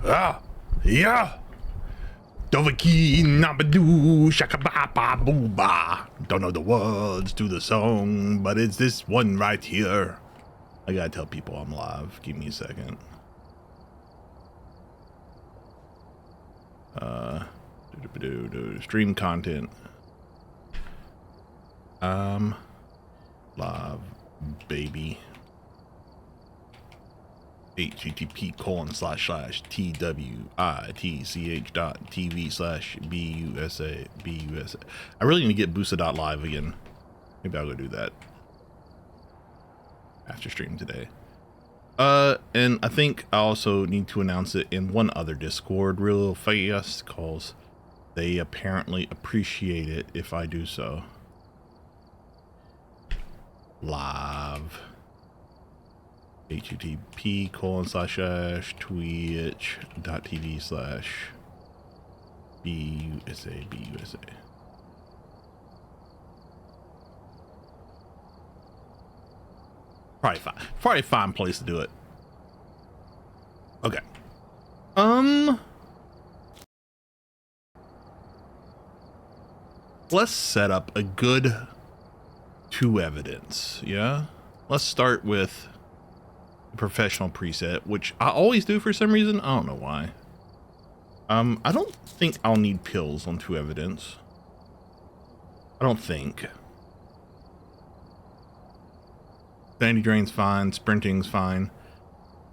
Ah, yeah. Dovaki nabadoo shakababa booba. Don't know the words to the song, but it's this one right here. I gotta tell people I'm live. Give me a second. Stream content. Live, baby. http://twitch.tv/busa. I really need to get busa.live again. Maybe I'll go do that after stream today. And I think I also need to announce it in one other Discord real fast, cause they apparently appreciate it if I do so. Live. http://twitch.tv/busa. Probably a fine place to do it. Okay. Let's set up a good 2 evidence. Yeah. Let's start with the professional preset, which I always do for some reason. I don't know why. I don't think I'll need pills on 2 evidence. I don't think. Sandy drain's fine. Sprinting's fine.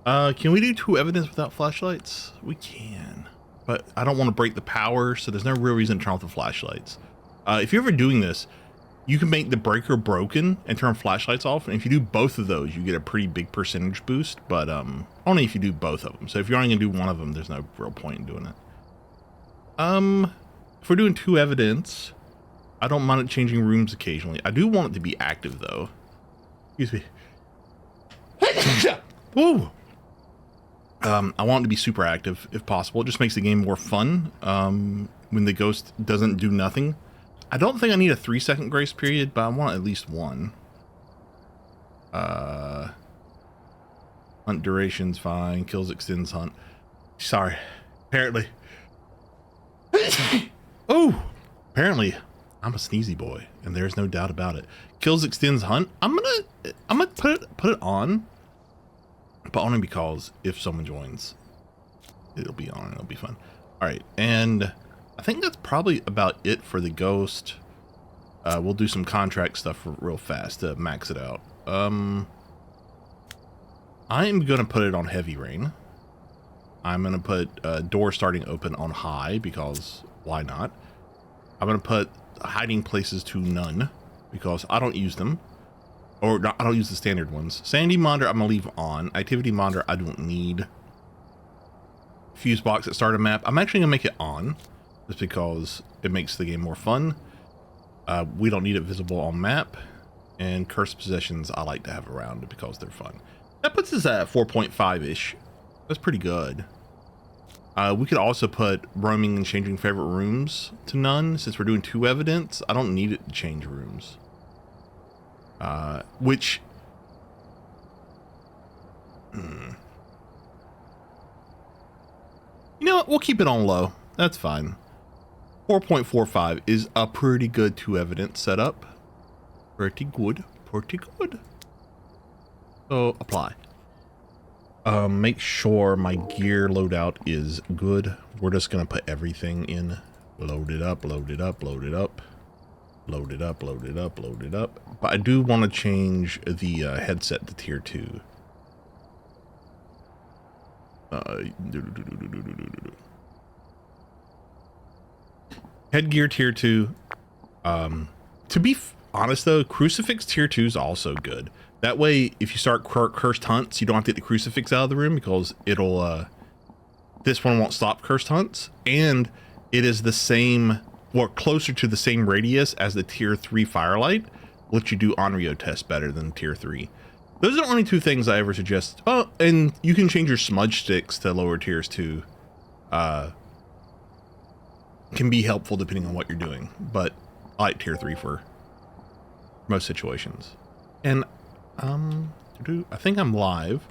Can we do 2 evidence without flashlights? We can, but I don't want to break the power, so there's no real reason to turn off the flashlights. If you're ever doing this, you can make the breaker broken and turn flashlights off, and if you do both of those, you get a pretty big percentage boost, but only if you do both of them. So if you're only gonna do one of them, there's no real point in doing it. If we're doing 2 evidence, I don't mind it changing rooms occasionally. I do want it to be active though. Excuse me. Woo! I want it to be super active if possible. It just makes the game more fun when the ghost doesn't do nothing. I don't think I need a 3-second grace period, but I want at least 1. Hunt duration's fine. Kills extends hunt. Sorry. Apparently. Oh! Apparently, I'm a sneezy boy, and there's no doubt about it. Kills extends hunt. I'm gonna put it on, but only because if someone joins, it'll be on. It'll be fun. All right, and I think that's probably about it for the ghost. We'll do some contract stuff real fast to max it out. I am gonna put it on heavy rain. I'm gonna put door starting open on high because why not? I'm gonna put hiding places to none because I don't use them, or not, I don't use the standard ones. Sanity monitor I'm gonna leave on. Activity monitor I don't need. Fuse box at start a map I'm actually gonna make it on, just because it makes the game more fun. We don't need it visible on map, and cursed possessions I like to have around because they're fun. That puts us at 4.5-ish. That's pretty good. We could also put roaming and changing favorite rooms to none. Since we're doing 2 evidence, I don't need it to change rooms. Which... You know what? We'll keep it on low. That's fine. 4.45 is a pretty good 2 evidence setup. Pretty good. Pretty good. So apply. Make sure my gear loadout is good. We're just gonna put everything in. Load it up, load it up, load it up. Load it up, load it up, load it up. But I do want to change the headset to tier 2. Headgear tier 2. To be honest though, crucifix tier 2 is also good. That way, if you start cursed hunts, you don't have to get the crucifix out of the room because it'll, this one won't stop cursed hunts. And it is the same, or closer to the same radius as the tier 3 firelight, which you do Onryo test better than tier 3. Those are the only 2 things I ever suggest. Oh, and you can change your smudge sticks to lower tiers too. Can be helpful depending on what you're doing, but I like tier 3 for most situations. And I think I'm live,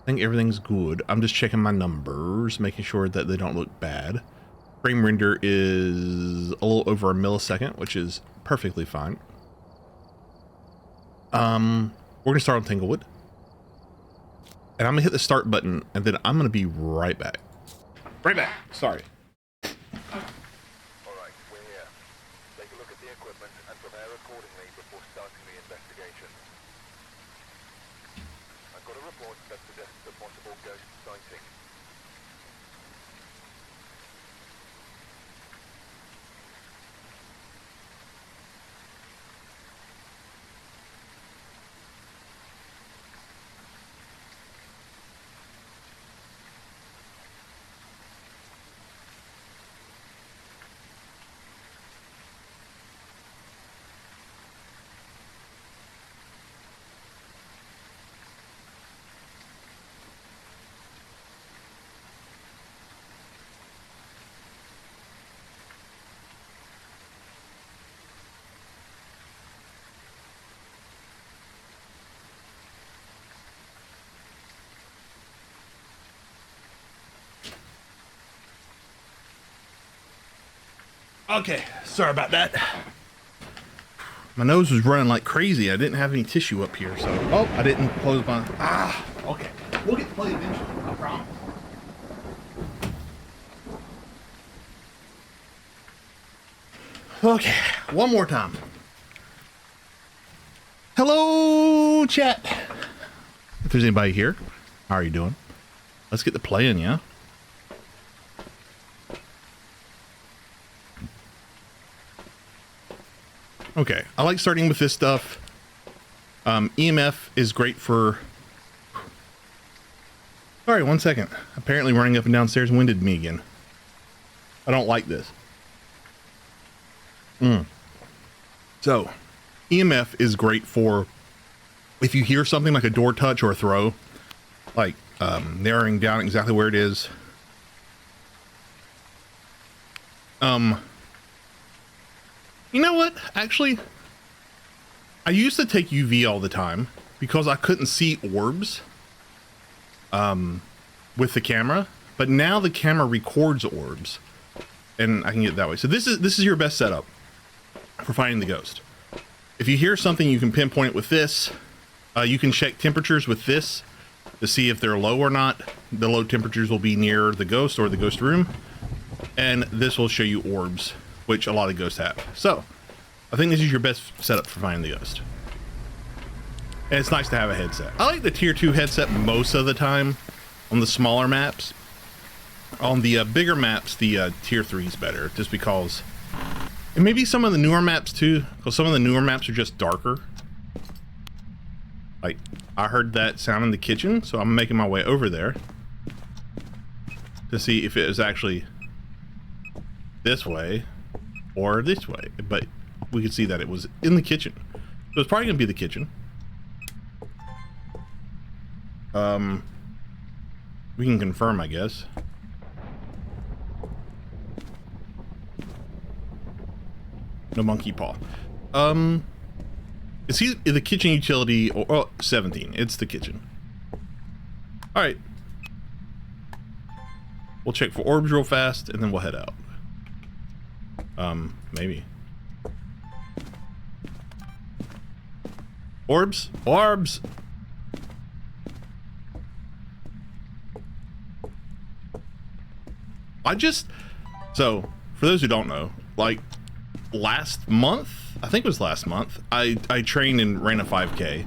think everything's good. I'm just checking my numbers, making sure that they don't look bad. Frame render is a little over a millisecond, which is perfectly fine. We're gonna start on Tanglewood. And I'm gonna hit the start button, and then I'm gonna be right back. Right back, sorry. Alright, we're here. Take a look at the equipment and prepare accordingly before starting the investigation. I've got a report that suggests a possible ghost sighting. Okay, sorry about that. My nose was running like crazy. I didn't have any tissue up here, so... Oh, I didn't close my... Okay. We'll get to play eventually, I promise. Okay, one more time. Hello, chat. If there's anybody here, how are you doing? Let's get to playing, yeah? Okay, I like starting with this stuff. EMF is great for... Sorry, 1 second. Apparently running up and downstairs winded me again. I don't like this. So, EMF is great for if you hear something like a door touch or a throw, like narrowing down exactly where it is. You know what? Actually, I used to take UV all the time because I couldn't see orbs with the camera, but now the camera records orbs and I can get it that way. So this is your best setup for finding the ghost. If you hear something, you can pinpoint it with this. You can check temperatures with this to see if they're low or not. The low temperatures will be near the ghost or the ghost room, and this will show you orbs, which a lot of ghosts have. So I think this is your best setup for finding the ghost. And it's nice to have a headset. I like the tier 2 headset most of the time on the smaller maps. On the bigger maps, the tier 3 is better, just because, and maybe some of the newer maps too, because some of the newer maps are just darker. Like, I heard that sound in the kitchen, so I'm making my way over there to see if it is actually this way or this way, but we could see that it was in the kitchen, so it's probably gonna be the kitchen. We can confirm, I guess. No monkey paw. Is he the kitchen utility or oh, 17? It's the kitchen. All right. We'll check for orbs real fast and then we'll head out. Maybe. Orbs? Orbs! So, for those who don't know, like, last month, I think it was last month, I trained and ran a 5K.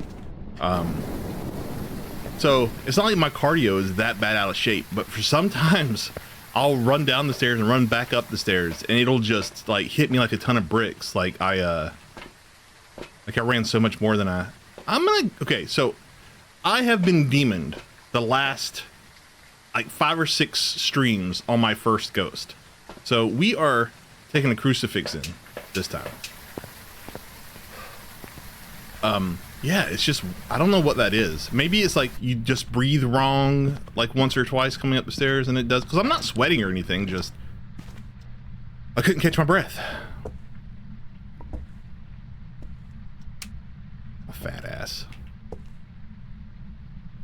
So, it's not like my cardio is that bad out of shape, but for sometimes, I'll run down the stairs and run back up the stairs, and it'll just, like, hit me like a ton of bricks. Like, I ran so much more than okay, so, I have been demoned the last, like, 5 or 6 streams on my first ghost. So we are taking a crucifix in this time. Yeah, it's just, I don't know what that is. Maybe it's like you just breathe wrong like once or twice coming up the stairs, and it does, because I'm not sweating or anything, just I couldn't catch my breath. A fat ass.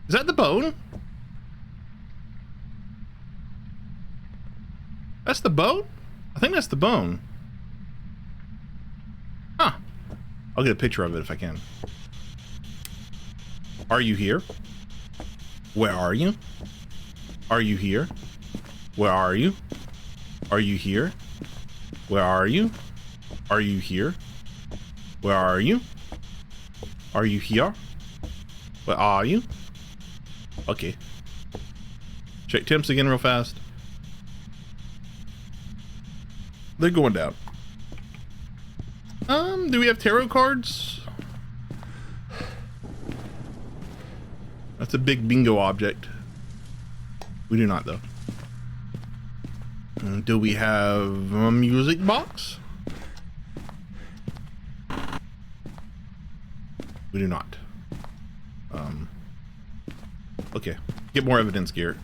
Is that the bone? That's the boat? I think that's the bone. Huh. I'll get a picture of it if I can. Are you here? Where are you? Are you here? Where are you? Are you here? Where are you? Are you here? Where are you? Are you here? Where are you? Okay. Check temps again real fast. They're going down. Do we have tarot cards? That's a big bingo object. We do not, though. Do we have a music box? We do not. Okay. Get more evidence, Garrett.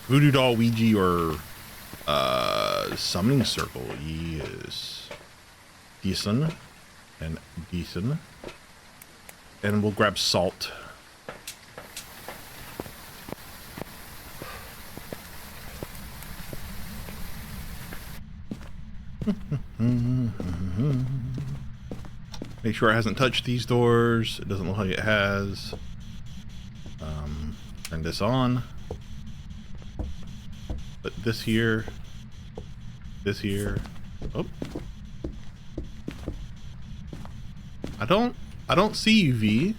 Voodoo doll, Ouija, or summoning circle. Yes. Decent. And decent. And we'll grab salt. Make sure it hasn't touched these doors. It doesn't look like it has. Turn this on. Put this here. This here. Oh. I don't see UV.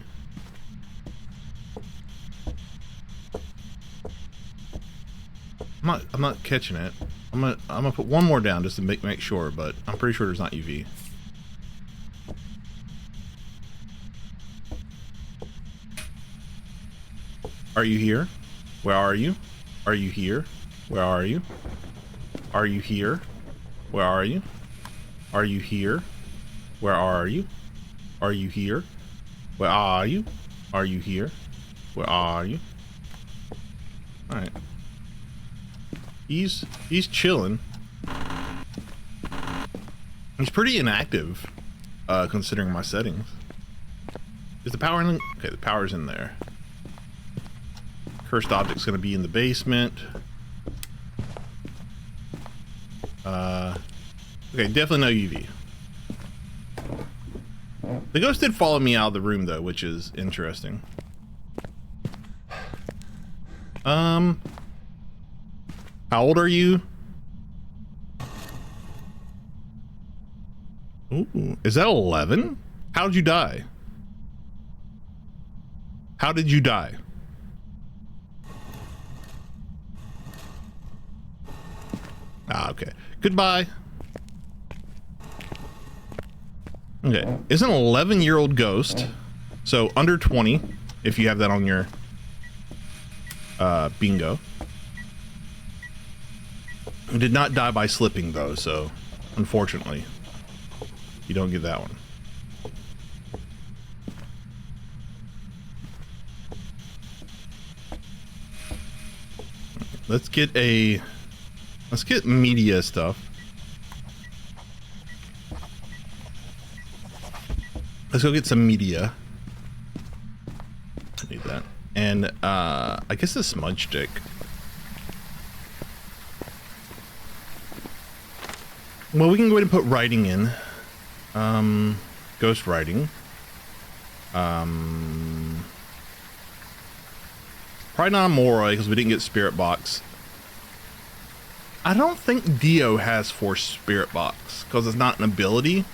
I'm not catching it. I'm gonna put one more down just to make sure, but I'm pretty sure there's not UV. Are you here? Where are you? Are you here? Where are you? Are you here? Where are you? Are you here? Where are you? Are you here? Where are you? Are you here? Where are you? All right. He's chilling. He's pretty inactive, considering my settings. Is the power in? Okay, the power's in there. Cursed object's gonna be in the basement. Okay, definitely no UV. The ghost did follow me out of the room though, which is interesting. How old are you? Ooh, is that 11? How did you die? How did you die? Ah, okay. Goodbye. Okay. Is an 11-year-old ghost, so under 20, if you have that on your bingo. Did not die by slipping though, so unfortunately, you don't get that one. Let's get media stuff. Let's go get some media. Need that. And I guess a smudge stick. Well, we can go ahead and put writing in. Ghost writing. Probably not a Moroi because we didn't get spirit box. I don't think Dio has force spirit box because it's not an ability.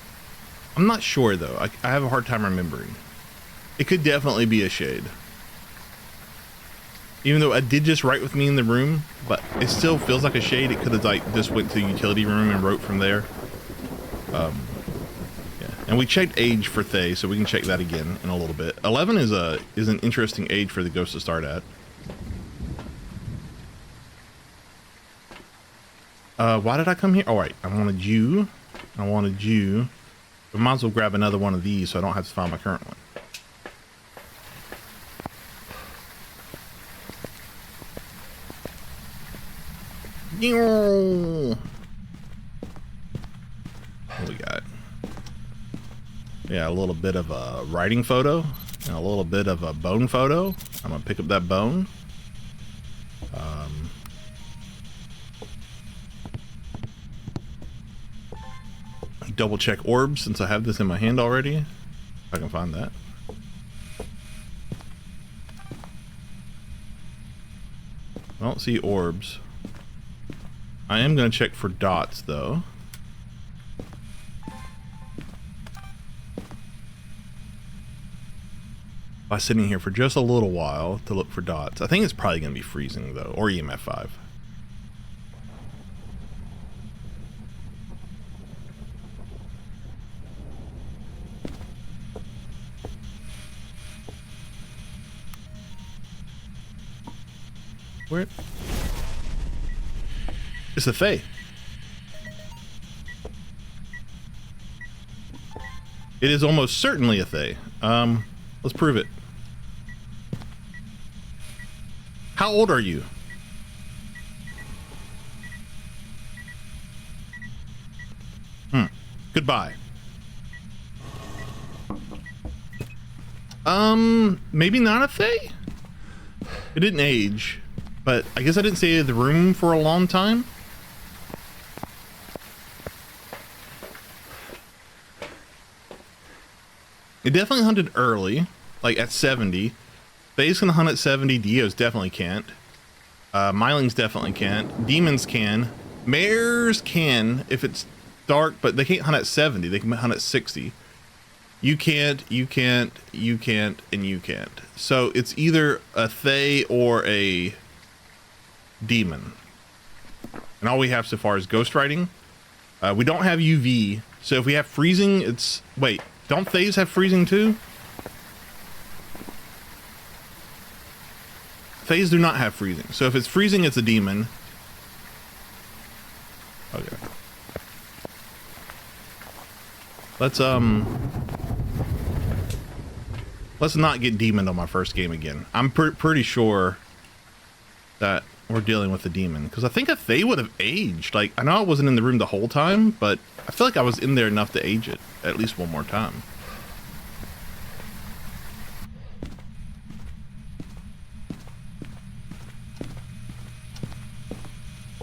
I'm not sure though. I have a hard time remembering. It could definitely be a shade. Even though it did just write with me in the room, but it still feels like a shade. It could have like just went to the utility room and wrote from there. Yeah. And we checked age for Thay, so we can check that again in a little bit. 11 is an interesting age for the ghost to start at. Why did I come here? All right, I wanted you. I might as well grab another one of these so I don't have to find my current one. What we got? Yeah, a little bit of a writing photo and a little bit of a bone photo. I'm gonna pick up that bone. double check orbs since I have this in my hand already. If I can find that. I don't see orbs. I am going to check for dots though. By sitting here for just a little while to look for dots. I think it's probably going to be freezing though, or EMF 5. Where? It's a Fae. It is almost certainly a Fae. Let's prove it. How old are you? Goodbye. Maybe not a Fae? It didn't age, but I guess I didn't stay in the room for a long time. It definitely hunted early, like at 70. Fae's can hunt at 70, Dios definitely can't. Mylings definitely can't. Demons can. Mares can if it's dark, but they can't hunt at 70. They can hunt at 60. You can't, you can't, you can't, and you can't. So it's either a Fae or a demon. And all we have so far is ghost riding. We don't have UV, so if we have freezing, it's... Wait, don't Faes have freezing too? Faes do not have freezing. So if it's freezing, it's a demon. Okay. Let's not get demoned on my first game again. I'm pretty sure that we're dealing with a demon, because I think a Fae would have aged. Like, I know I wasn't in the room the whole time, but I feel like I was in there enough to age it at least one more time.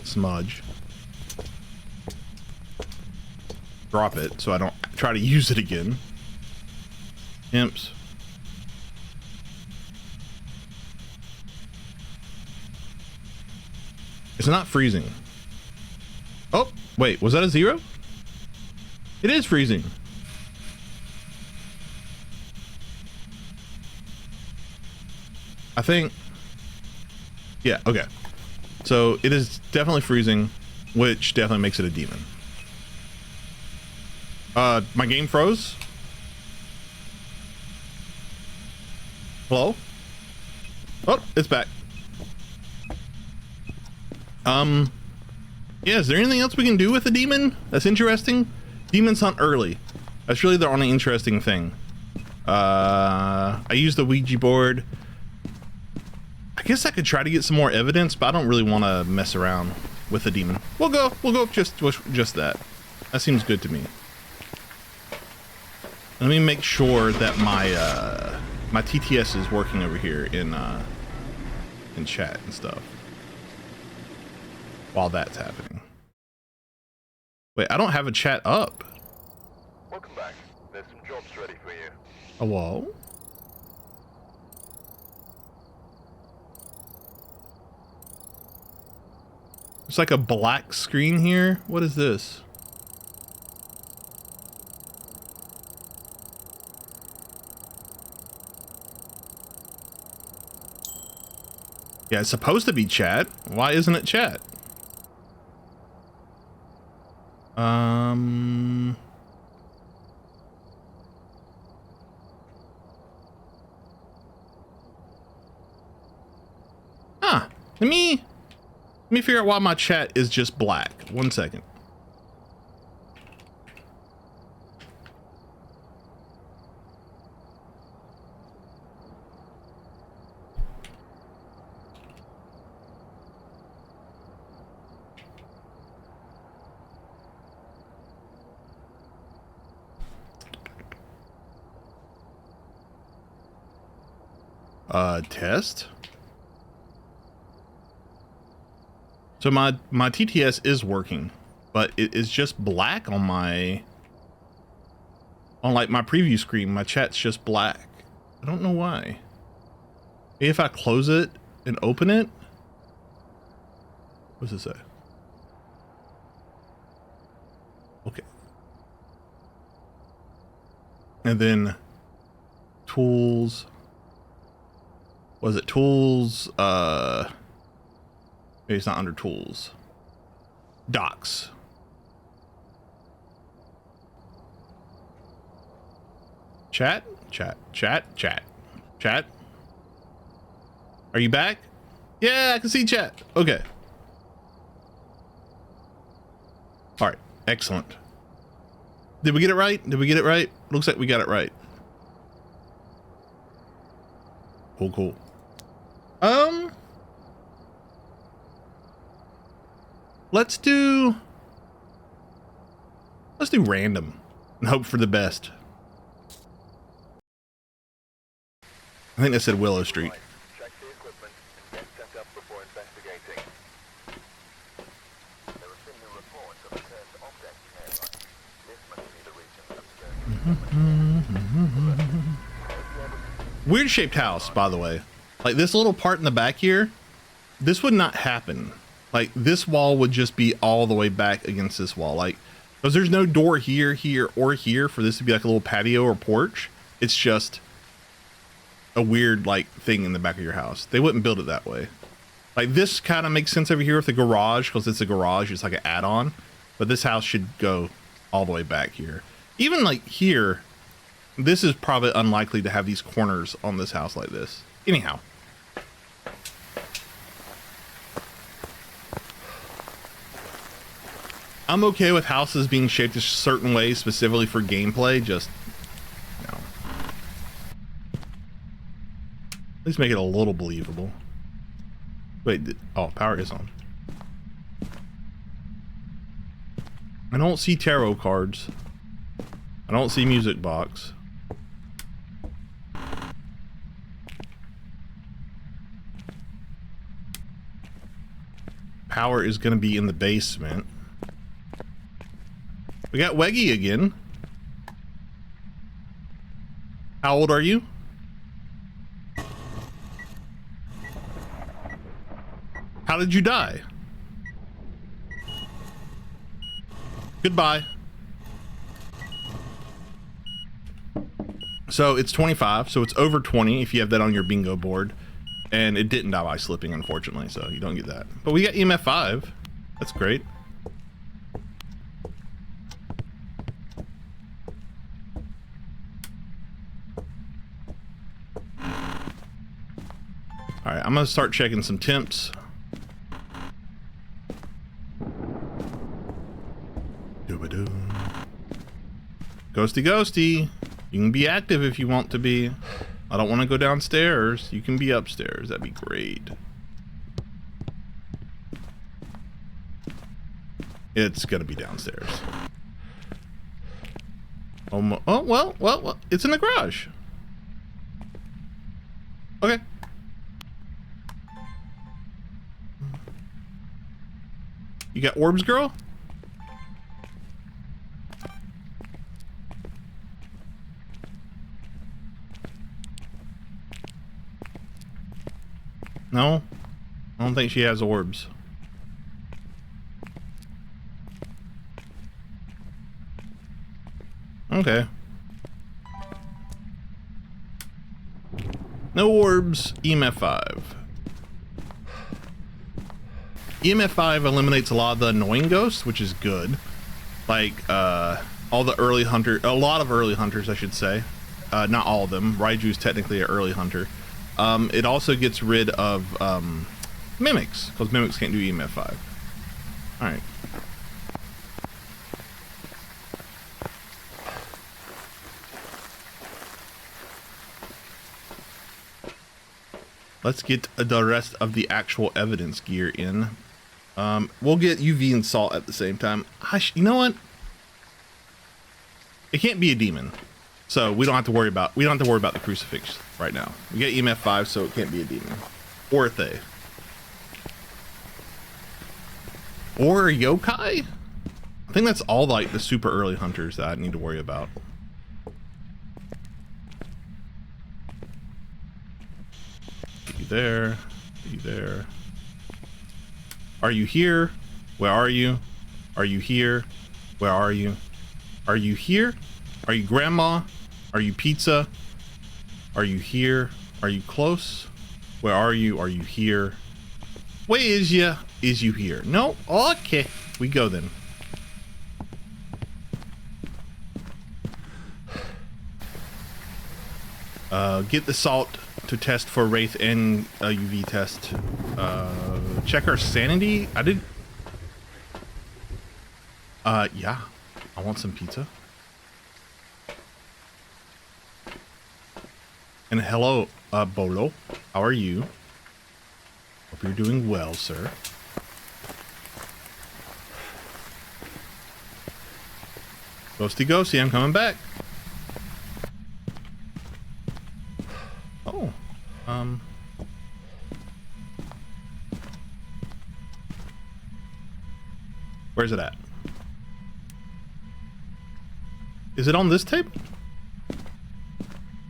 Smudge. Drop it so I don't try to use it again. Imps. It's not freezing. Oh, wait, was that a 0? It is freezing. I think. Yeah, okay. So it is definitely freezing, which definitely makes it a demon. My game froze. Hello? Oh, it's back. Yeah, is there anything else we can do with a demon that's interesting? Demons hunt early. That's really the only interesting thing. I used the Ouija board. I guess I could try to get some more evidence, but I don't really want to mess around with a demon. We'll go with just that. That seems good to me. Let me make sure that my my TTS is working over here in chat and stuff while that's happening. Wait, I don't have a chat up. Welcome back. There's some jobs ready for you. A wall? It's like a black screen here. What is this? Yeah, it's supposed to be chat. Why isn't it chat? Huh. Let me figure out why my chat is just black. 1 second. Test. So my TTS is working, but it is just black on my On like my preview screen, my chat's just black. I don't know why. Maybe if I close it and open it. What does it say? Okay. And then tools. Was it tools? Maybe it's not under tools. Docs. Chat. Are you back? Yeah, I can see chat. Okay. All right. Excellent. Did we get it right? Looks like we got it right. Cool. Let's do random and hope for the best. I think that said Willow Street. Check the equipment and get set up before investigating. There are similar reports of a cursed object nearby. This must be the region obscured. Weird shaped house, by the way. Like this little part in the back here, this would not happen. Like this wall would just be all the way back against this wall. Like, because there's no door here, or here for this to be like a little patio or porch. It's just a weird like thing in the back of your house. They wouldn't build it that way. Like this kind of makes sense over here with the garage, because it's a garage, it's like an add-on, but this house should go all the way back here. Even like here, this is probably unlikely to have these corners on this house like this. Anyhow, I'm okay with houses being shaped a certain way specifically for gameplay, just you know, at least make it a little believable. Wait, oh, power is on. I don't see tarot cards. I don't see music box. Power is going to be in the basement. We got Weggy again. How old are you? How did you die? Goodbye. So it's 25, so it's over 20 if you have that on your bingo board. And it didn't die by slipping, unfortunately, so you don't get that. But we got EMF 5. That's great. Alright, I'm gonna start checking some temps. Doo-ba-doo. Ghosty ghosty. You can be active if you want to be. I don't want to go downstairs. You can be upstairs. That'd be great. It's gonna be downstairs. Oh, well, it's in the garage. Okay. You got orbs, girl? No? I don't think she has orbs. Okay. No orbs. EMF 5. EMF 5 eliminates a lot of the annoying ghosts, which is good. Like, all the early hunter, a lot of early hunters, I should say. Not all of them. Raiju's technically an early hunter. It also gets rid of mimics, because mimics can't do EMF 5. Alright. Let's get the rest of the actual evidence gear in. We'll get UV and salt at the same time. You know what? It can't be a demon. So we don't have to worry about the crucifix right now. We get EMF 5, so it can't be a demon. Or a Thay. Or a yokai? I think that's all like the super early hunters that I need to worry about. there? Are you there? Are you here? Where are you? Are you here? Where are you? Are you here? Are you grandma? Are you pizza? Are you here? Are you close? Where are you? Are you here? Where is ya? Is you here? No? Okay. We go then. Get the salt to test for Wraith and UV test. Check our sanity. I did. Yeah. I want some pizza. And hello, Bolo. How are you? Hope you're doing well, sir. Ghosty ghosty, I'm coming back. Oh. Where's it at? Is it on this table?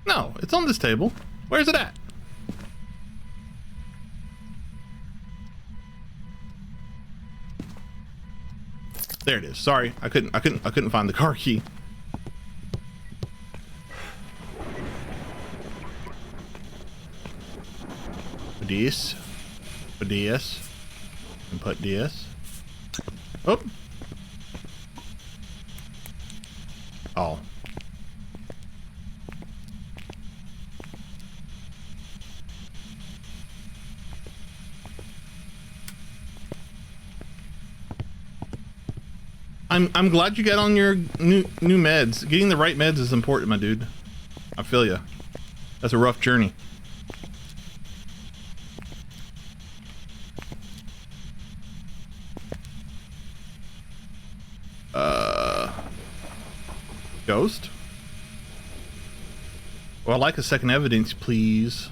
No, it's on this table. Where's it at? There it is. Sorry, I couldn't find the car key. This, and put this. Oh. Oh. I'm glad you got on your new meds. Getting the right meds is important, my dude. I feel ya. That's a rough journey. Ghost? Well, I'd like a second evidence, please.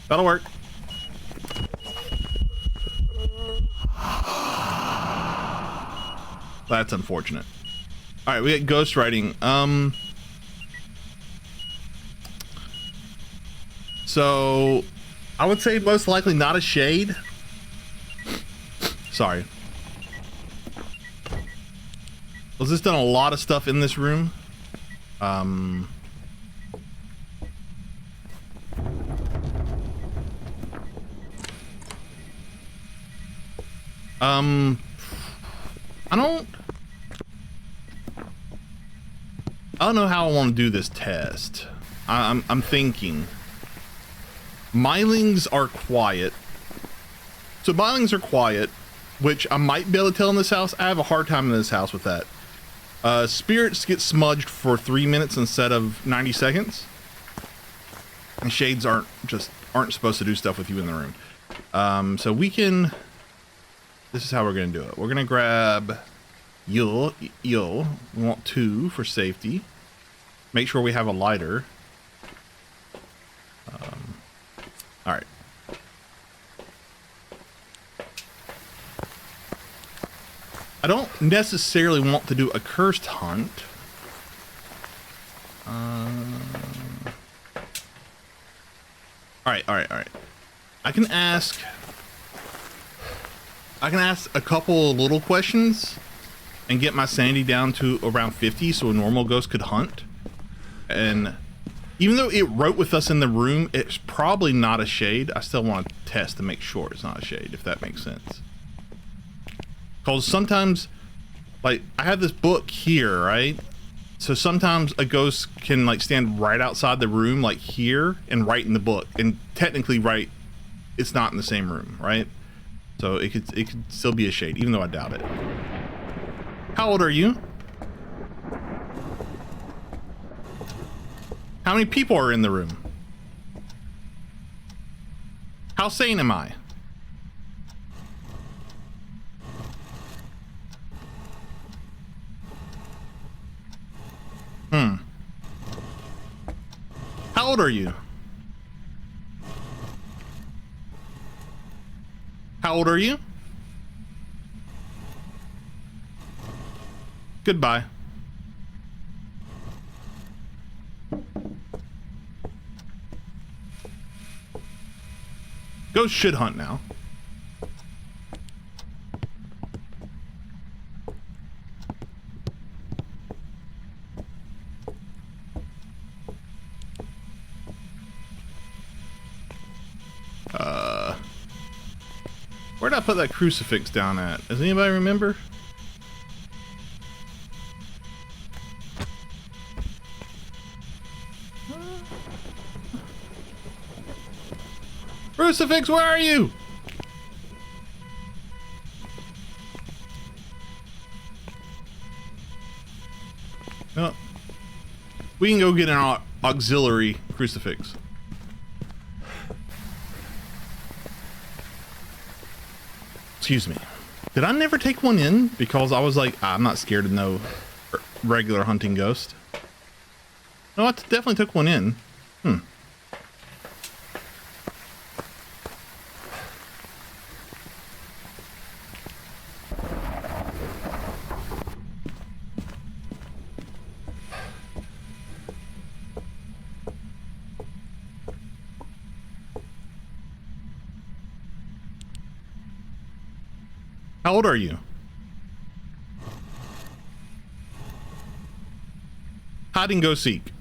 That'll work. That's unfortunate. All right, we got ghost writing. So I would say most likely not a shade. Sorry. Well, this done a lot of stuff in this room. I don't know how I want to do this test. I'm thinking. Mylings are quiet. So Mylings are quiet, which I might be able to tell in this house. I have a hard time in this house with that. Spirits get smudged for 3 minutes instead of 90 seconds. And shades aren't supposed to do stuff with you in the room. So we can. This is how we're gonna do it. We're gonna grab you'll want 2 for safety. Make sure we have a lighter. All right. I don't necessarily want to do a cursed hunt. All right. I can ask a couple of little questions and get my sanity down to around 50 so a normal ghost could hunt. And even though it wrote with us in the room, it's probably not a shade. I still want to test to make sure it's not a shade, if that makes sense. Because sometimes, like, I have this book here, right? So sometimes a ghost can, like, stand right outside the room, like here, and write in the book. And technically write, it's not in the same room, right? So it could still be a shade, even though I doubt it. How old are you? How many people are in the room? How sane am I? How old are you? How old are you? Goodbye. Ghost should hunt now. Where'd I put that crucifix down at? Does anybody remember? Crucifix, where are you? No. We can go get an auxiliary crucifix. Excuse me. Did I never take one in? Because I was like, I'm not scared of no regular hunting ghost. No, I definitely took one in. How old are you? Hide and go seek.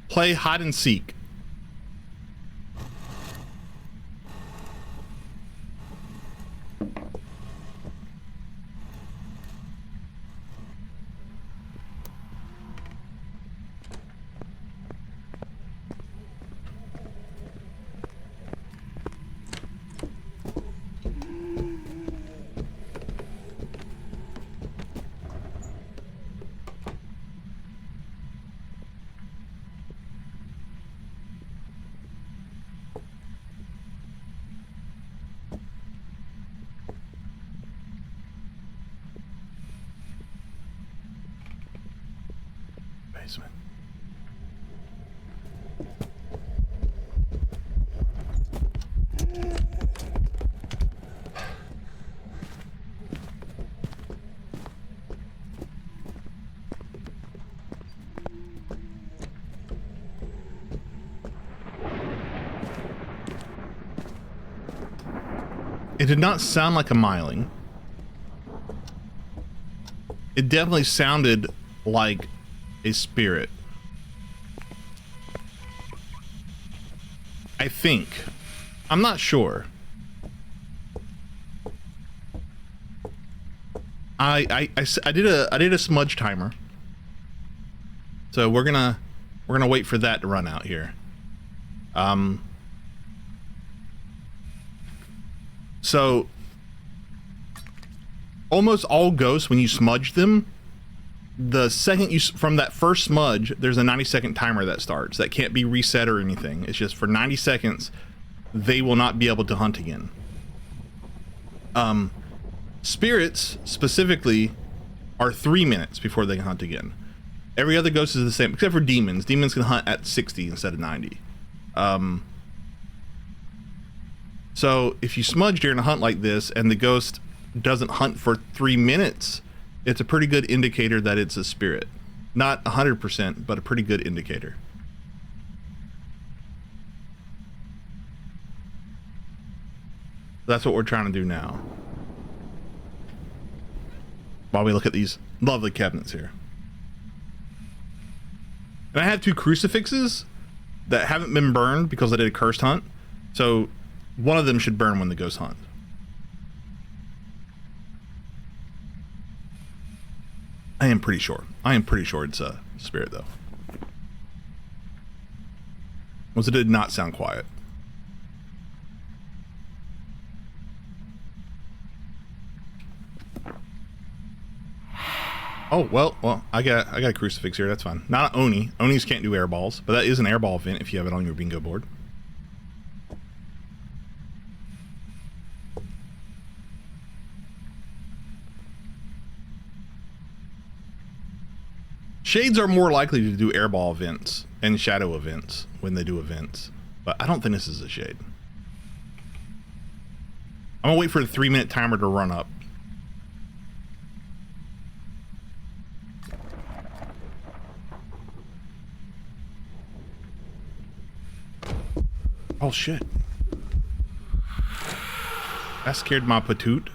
Play hide and seek. Basement. It did not sound like a myling. It definitely sounded like a spirit. I think. I'm not sure. I did a smudge timer. So we're gonna wait for that to run out here. So almost all ghosts, when you smudge them, the second you from that first smudge, there's a 90-second timer that starts that can't be reset or anything. It's just for 90 seconds they will not be able to hunt again. Spirits specifically are 3 minutes before they can hunt again. Every other ghost is the same except for demons. Demons can hunt at 60 instead of 90. So if you smudge during a hunt like this and the ghost doesn't hunt for 3 minutes, it's a pretty good indicator that it's a spirit. Not 100%, but a pretty good indicator. That's what we're trying to do now. While we look at these lovely cabinets here. And I have 2 crucifixes that haven't been burned because I did a cursed hunt. So one of them should burn when the ghost hunt. I am pretty sure. It's a spirit though. Was it did not sound quiet. Oh, well, I got a crucifix here. That's fine. Not an Oni. Onis can't do air balls, but that is an airball event if you have it on your bingo board. Shades are more likely to do airball events and shadow events when they do events, but I don't think this is a shade. I'm gonna wait for the 3-minute timer to run up. Oh shit. That scared my patoot.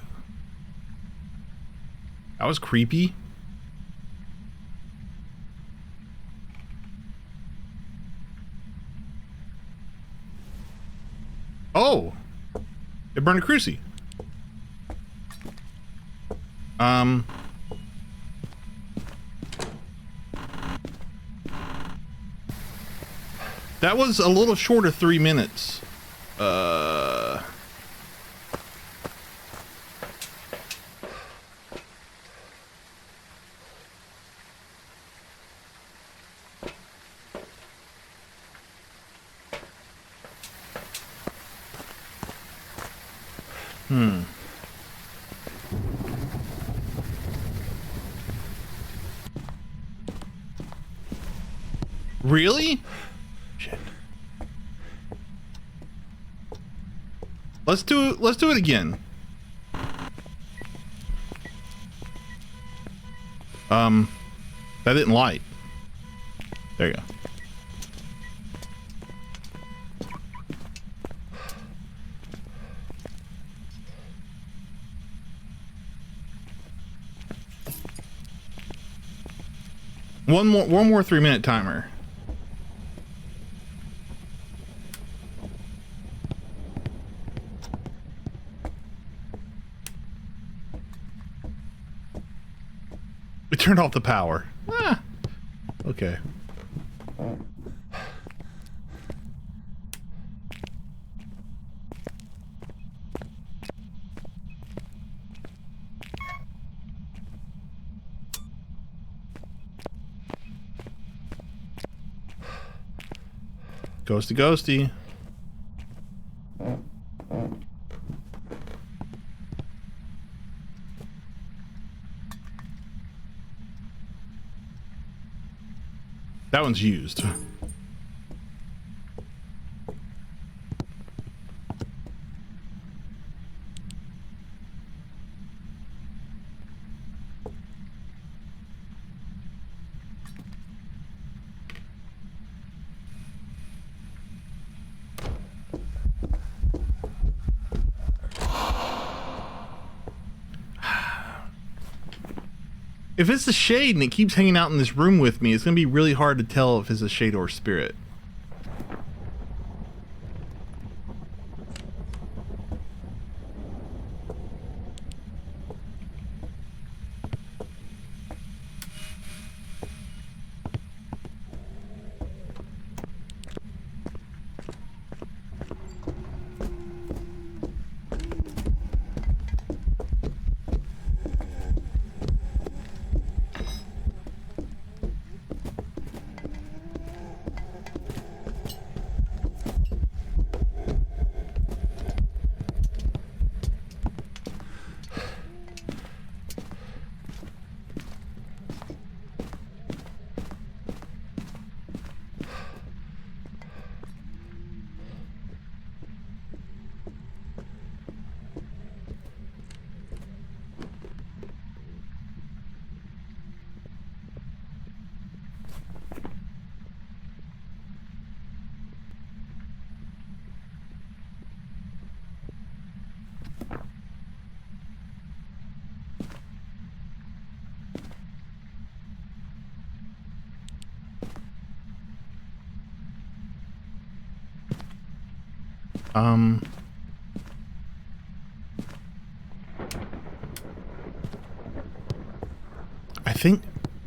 That was creepy. Oh! It burned a crucie. That was a little short of 3 minutes. Really? Shit. Let's do it again. That didn't light. There you go. One more 3-minute timer. We turned off the power. Ah, okay. Ghosty ghosty. That one's used. If it's a shade and it keeps hanging out in this room with me, it's gonna be really hard to tell if it's a shade or a spirit.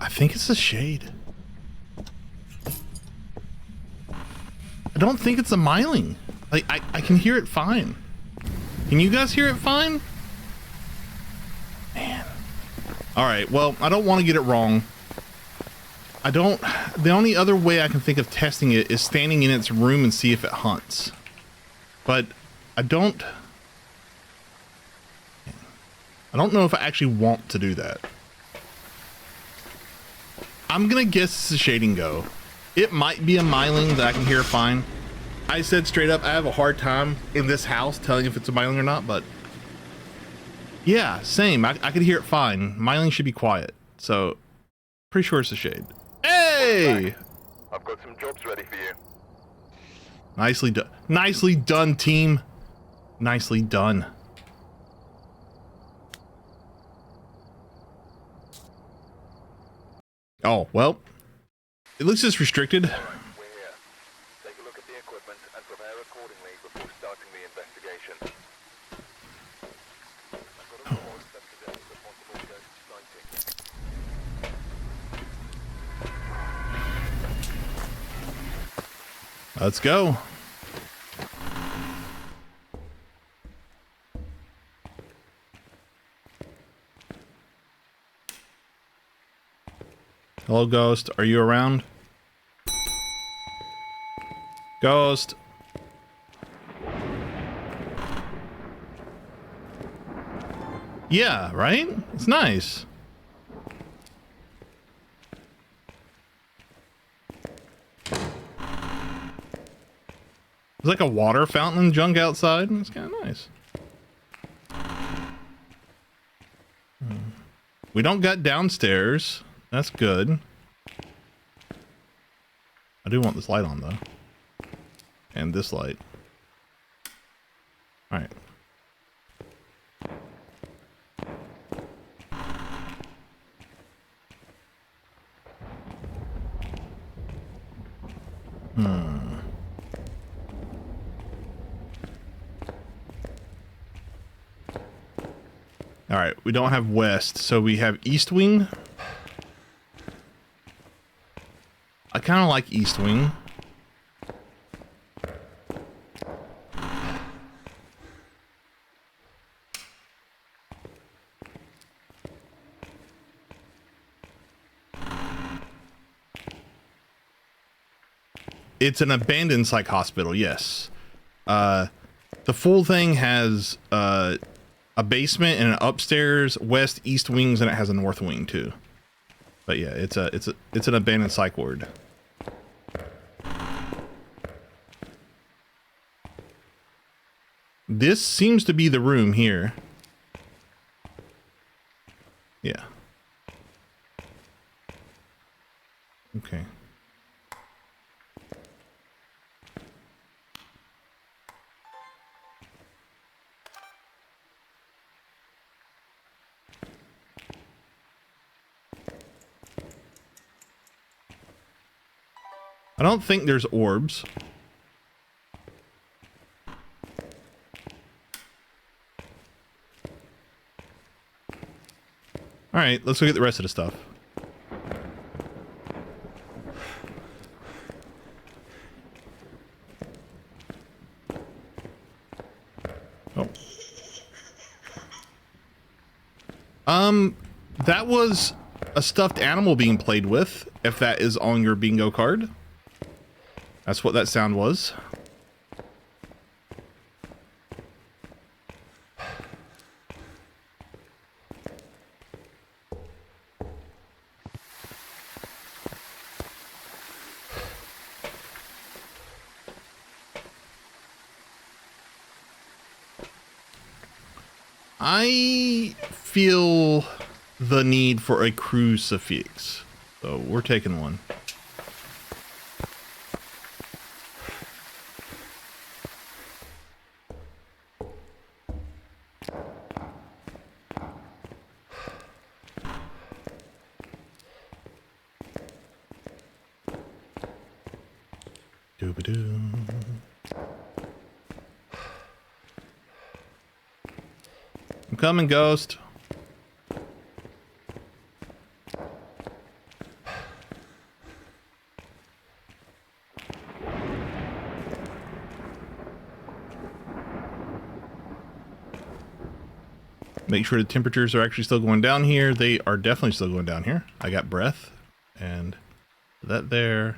I think it's a shade. I don't think it's a myling. Like, I can hear it fine. Can you guys hear it fine? Man. Alright, well, I don't want to get it wrong. The only other way I can think of testing it is standing in its room and see if it hunts. But I don't know if I actually want to do that. I'm gonna guess it's a shading go. It might be a myling that I can hear fine. I said straight up, I have a hard time in this house telling if it's a myling or not, but yeah, same. I could hear it fine. Myling should be quiet, so pretty sure it's a shade. Hey! I've got some jobs ready for you. Nicely done. Nicely done, team. Nicely done. Oh, well. At least it's restricted. We're here. Take a look at the equipment and prepare accordingly before starting the investigation. I've got a report sent today for possible ghost sighting. Let's go. Hello, Ghost. Are you around? Ghost. Yeah, right? It's nice. There's like a water fountain junk outside. It's kind of nice. We don't got downstairs. That's good. I do want this light on, though. And this light. All right. All right, we don't have west, so we have east wing. I kind of like east wing. It's an abandoned psych hospital, yes. The full thing has a basement and an upstairs, west, east wings, and it has a north wing too. But yeah, it's an abandoned psych ward. This seems to be the room here. Yeah. Okay. I don't think there's orbs. All right, let's look at the rest of the stuff. Oh. That was a stuffed animal being played with, if that is on your bingo card. That's what that sound was. I feel the need for a crucifix, so we're taking one. Doo-ba-doo. I'm coming, Ghost. Make sure the temperatures are actually still going down here. They are definitely still going down here. I got breath and that there.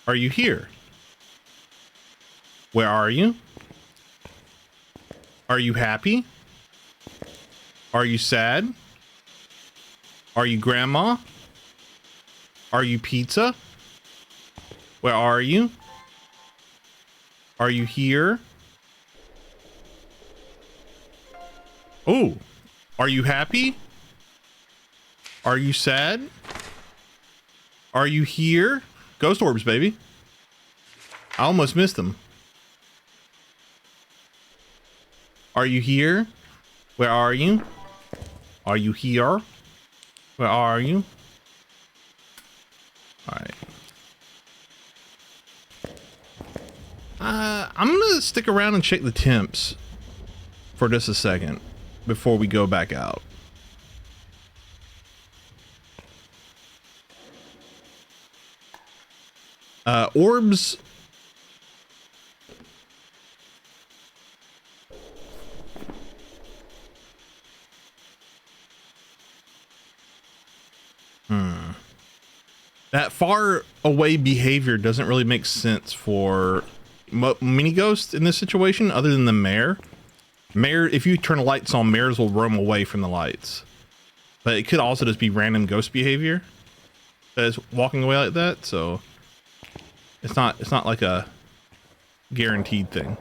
Are you here? Where are you? Are you happy? Are you sad? Are you grandma? Are you pizza? Where are you? Are you here? Oh, are you happy? Are you sad? Are you here? Ghost orbs, baby. I almost missed them. Are you here? Where are you? Are you here? Where are you? All right. I'm gonna stick around and check the temps for just a second before we go back out. Orbs. That far away behavior doesn't really make sense for mini ghosts in this situation, other than the mare. Mare, if you turn the lights on, mares will roam away from the lights. But it could also just be random ghost behavior that is walking away like that. So it's not like a guaranteed thing.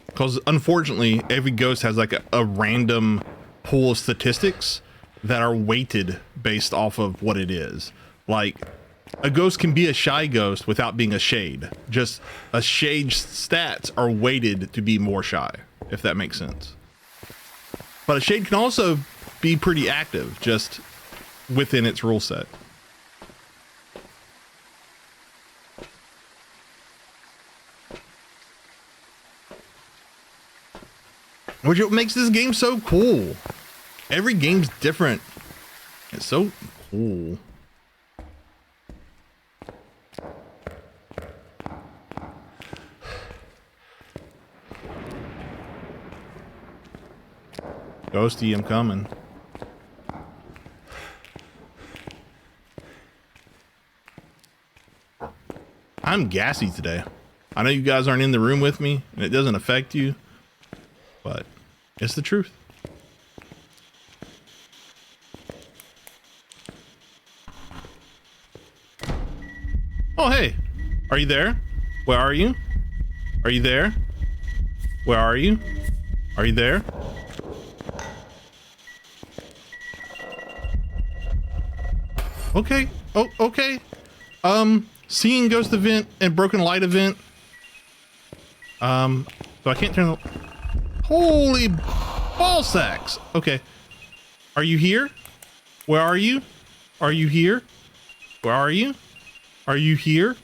Because unfortunately, every ghost has like a random pool of statistics that are weighted based off of what it is. Like, a ghost can be a shy ghost without being a shade. Just a shade's stats are weighted to be more shy, if that makes sense. But a shade can also be pretty active, just within its rule set. Which makes this game so cool. Every game's different. It's so cool. Ghosty, I'm coming. I'm gassy today. I know you guys aren't in the room with me and it doesn't affect you, but it's the truth. Oh, hey, are you there? Where are you? Are you there? Where are you? Are you there? Okay. Oh, okay. Seeing ghost event and broken light event. So I can't turn the... Holy ball sacks. Okay. Are you here? Where are you? Are you here? Where are you? Are you here?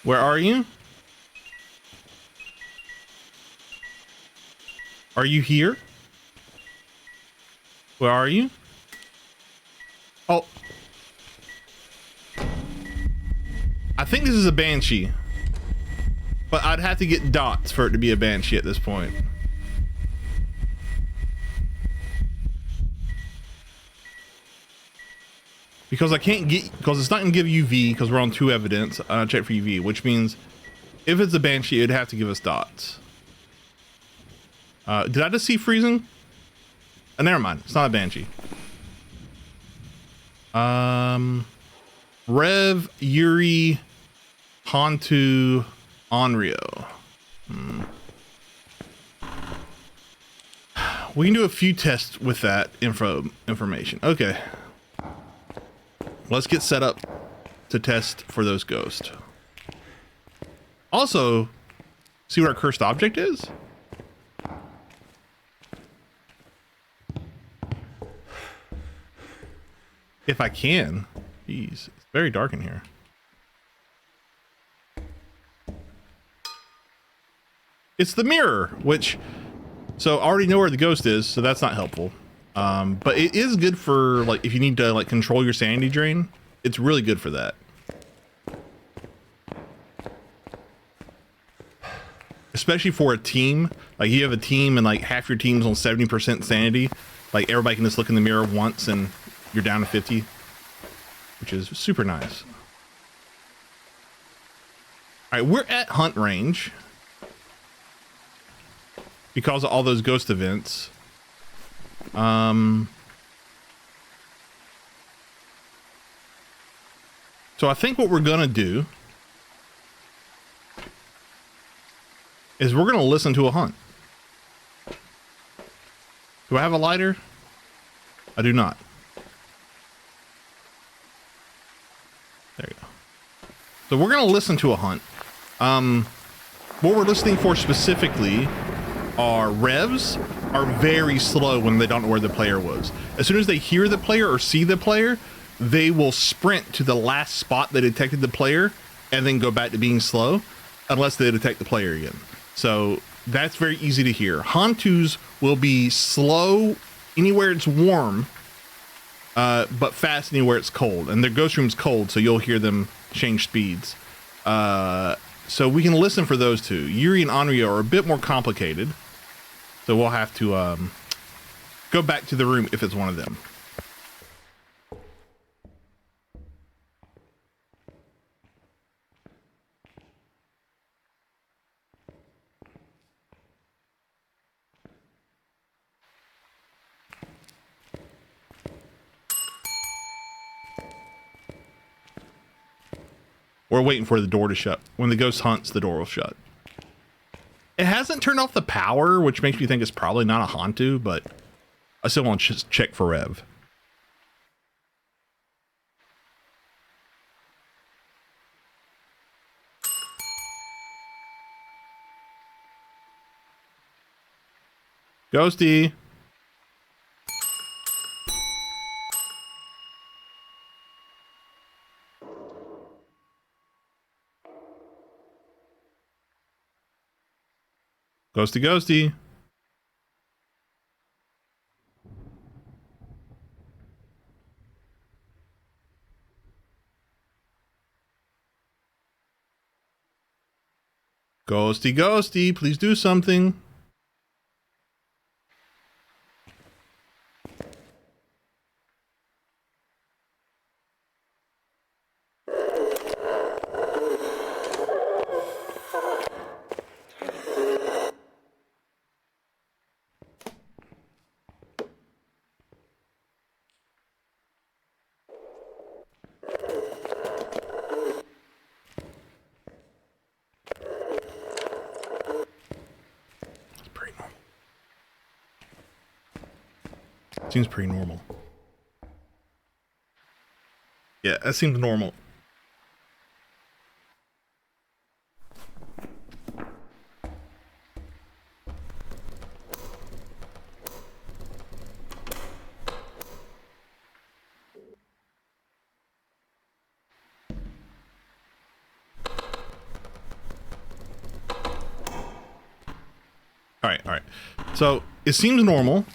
Where are you? Are you here? Where are you? Oh. I think this is a banshee. But I'd have to get dots for it to be a banshee at this point. Because I can't get, because it's not gonna give UV because we're on 2 evidence. Check for UV, which means if it's a banshee, it'd have to give us dots. Did I just see freezing? Never mind, it's not a banshee. Rev, Yuri, Hantu, Onryo. We can do a few tests with that information. Okay. Let's get set up to test for those ghosts. Also, see what our cursed object is? If I can. Jeez, it's very dark in here. It's the mirror, which, so I already know where the ghost is, so that's not helpful. But it is good for, like, if you need to, like, control your sanity drain, it's really good for that. Especially for a team, like you have a team and like half your team's on 70% sanity, like everybody can just look in the mirror once and you're down to 50, which is super nice. All right, we're at hunt range because of all those ghost events. So I think what we're gonna do is we're gonna listen to a hunt. Do I have a lighter? I do not. There you go. So we're going to listen to a hunt. What we're listening for specifically are revs are very slow when they don't know where the player was. As soon as they hear the player or see the player, they will sprint to the last spot they detected the player and then go back to being slow unless they detect the player again. So that's very easy to hear. Hantus will be slow anywhere it's warm, but fast anywhere it's cold. And their ghost room's cold, so you'll hear them change speeds. So we can listen for those two. Yuri and Anrio are a bit more complicated, so we'll have to go back to the room if it's one of them. We're waiting for the door to shut. When the ghost hunts, the door will shut. It hasn't turned off the power, which makes me think it's probably not a Hantu, but I still want to just check for Rev. Ghosty. Ghosty, ghosty. Ghosty, ghosty, please do something. Seems pretty normal. Yeah, that seems normal. All right. So it seems normal.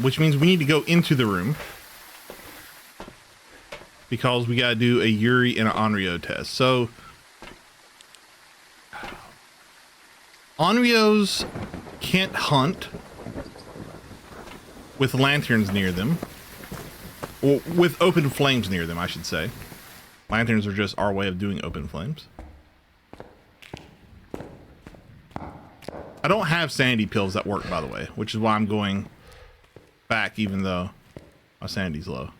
Which means we need to go into the room because we got to do a Yuri and an Anrio test. So Anrios can't hunt with lanterns near them, or with open flames near them, I should say. Lanterns are just our way of doing open flames. I don't have sanity pills that work, by the way, which is why I'm going back even though my sanity's low.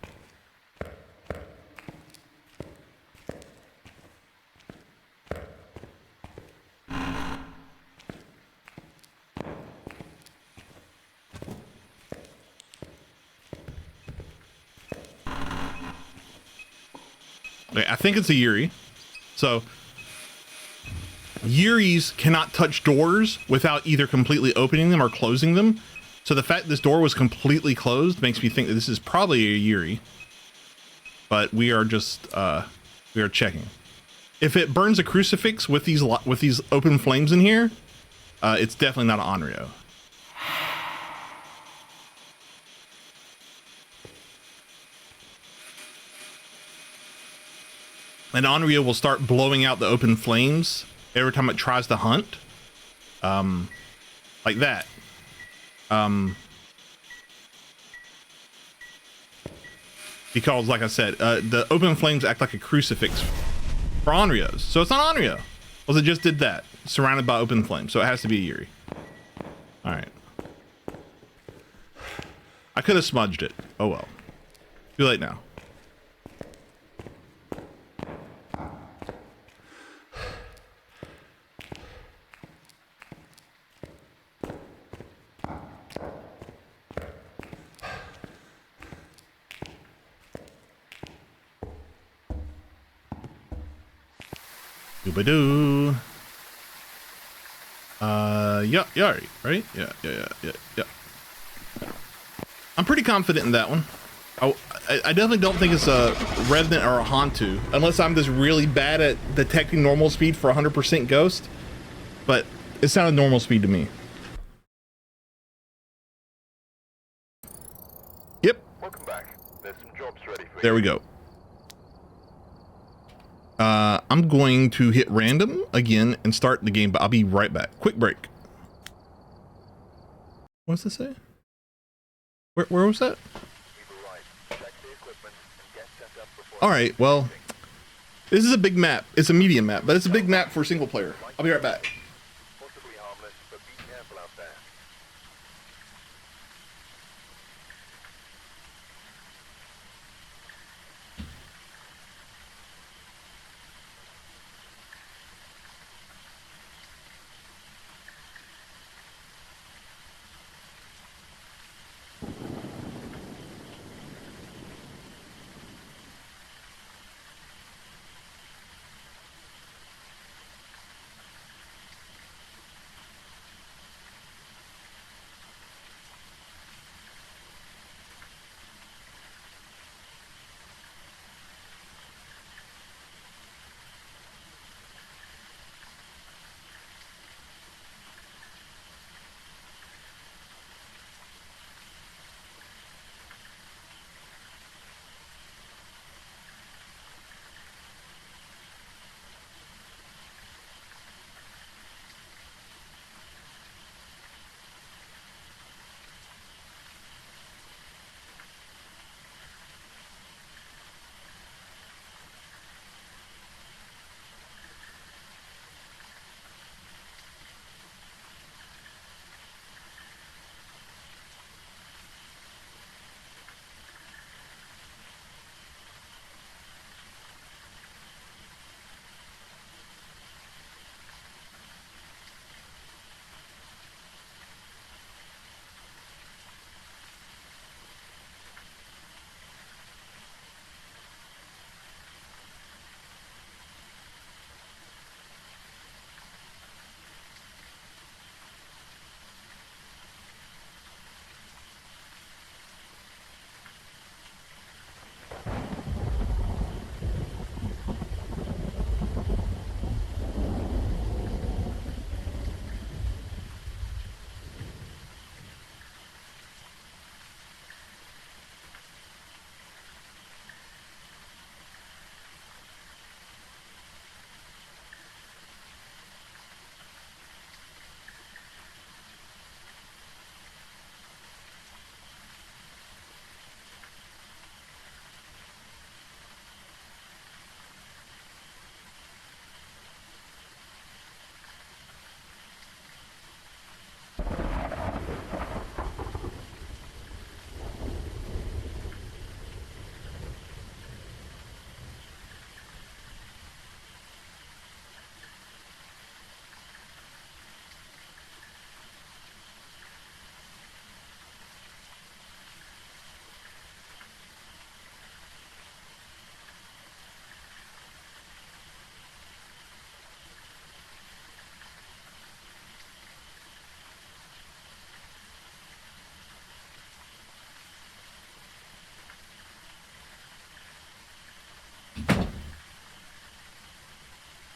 Okay, I think it's a Yuri. So Yuris cannot touch doors without either completely opening them or closing them. So the fact this door was completely closed makes me think that this is probably a Yuri. But we are just we are checking. If it burns a crucifix with these open flames in here, it's definitely not an Anrio. And Anrio will start blowing out the open flames every time it tries to hunt, like that. Because, like I said, the open flames act like a crucifix for Anrios. So it's not Anrio. Well, it just did that, surrounded by open flames. So it has to be a Yuri. All right. I could have smudged it. Oh well. Too late now. Doo-ba-doo. Yeah, right? Yeah. I'm pretty confident in that one. I definitely don't think it's a Revenant or a Hantu, unless I'm just really bad at detecting normal speed for 100% Ghost, but it sounded normal speed to me. Yep. Welcome back. There's some jobs ready for There you. we go. I'm going to hit random again and start the game, but I'll be right back. Quick break. What's this say? Where was that? We've arrived. Check the equipment and get set up before. All right, well, this is a big map. It's a medium map, but it's a big map for single player. I'll be right back. Possibly harmless, but be careful out there.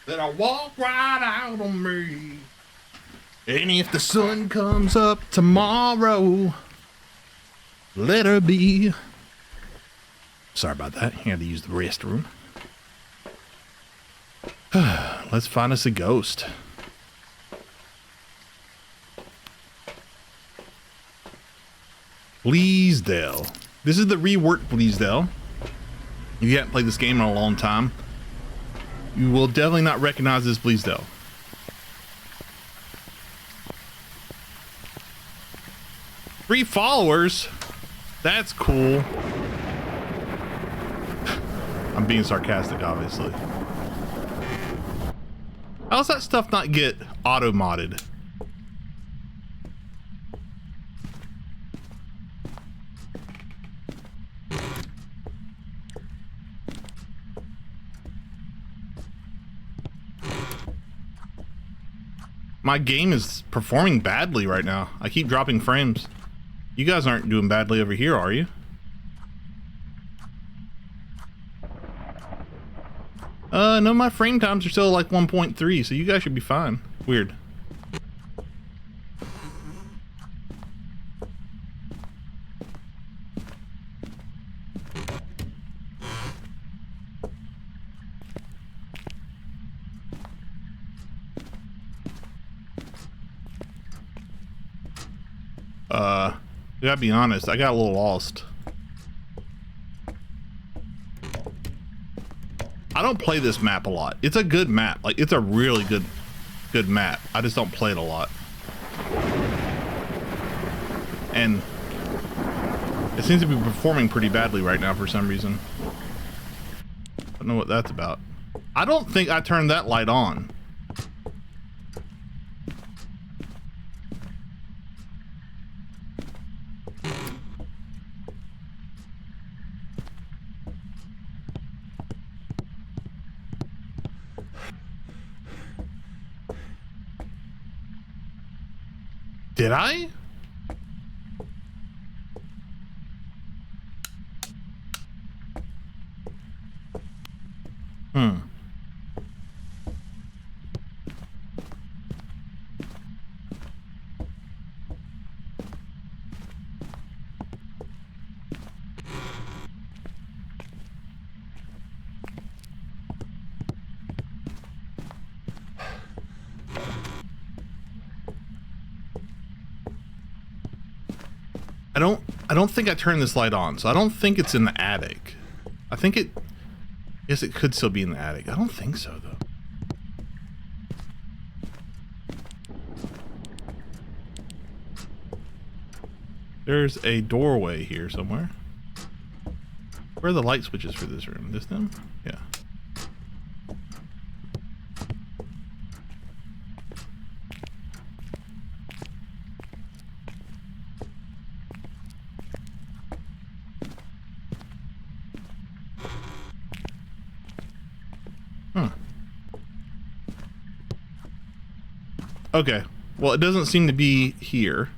That I walk right out on me. And if the sun comes up tomorrow, let her be. Sorry about that. Had to use the restroom. Let's find us a ghost. Bleasdale. This is the reworked Bleasdale. If you haven't played this game in a long time, you will definitely not recognize this Bleasdale. 3 followers? That's cool. I'm being sarcastic, obviously. How does that stuff not get auto-modded? My game is performing badly right now. I keep dropping frames. You guys aren't doing badly over here, are you? No, my frame times are still like 1.3, so you guys should be fine. Weird. I gotta be honest, I got a little lost. I don't play this map a lot. It's a good map. Like, it's a really good map. I just don't play it a lot. And it seems to be performing pretty badly right now for some reason. I don't know what that's about. I don't think I turned that light on. Did I? I don't think I turned this light on, so I don't think it's in the attic. I think it... Yes, it could still be in the attic. I don't think so, though. There's a doorway here somewhere. Where are the light switches for this room? This them? Yeah. Okay. Well, it doesn't seem to be here.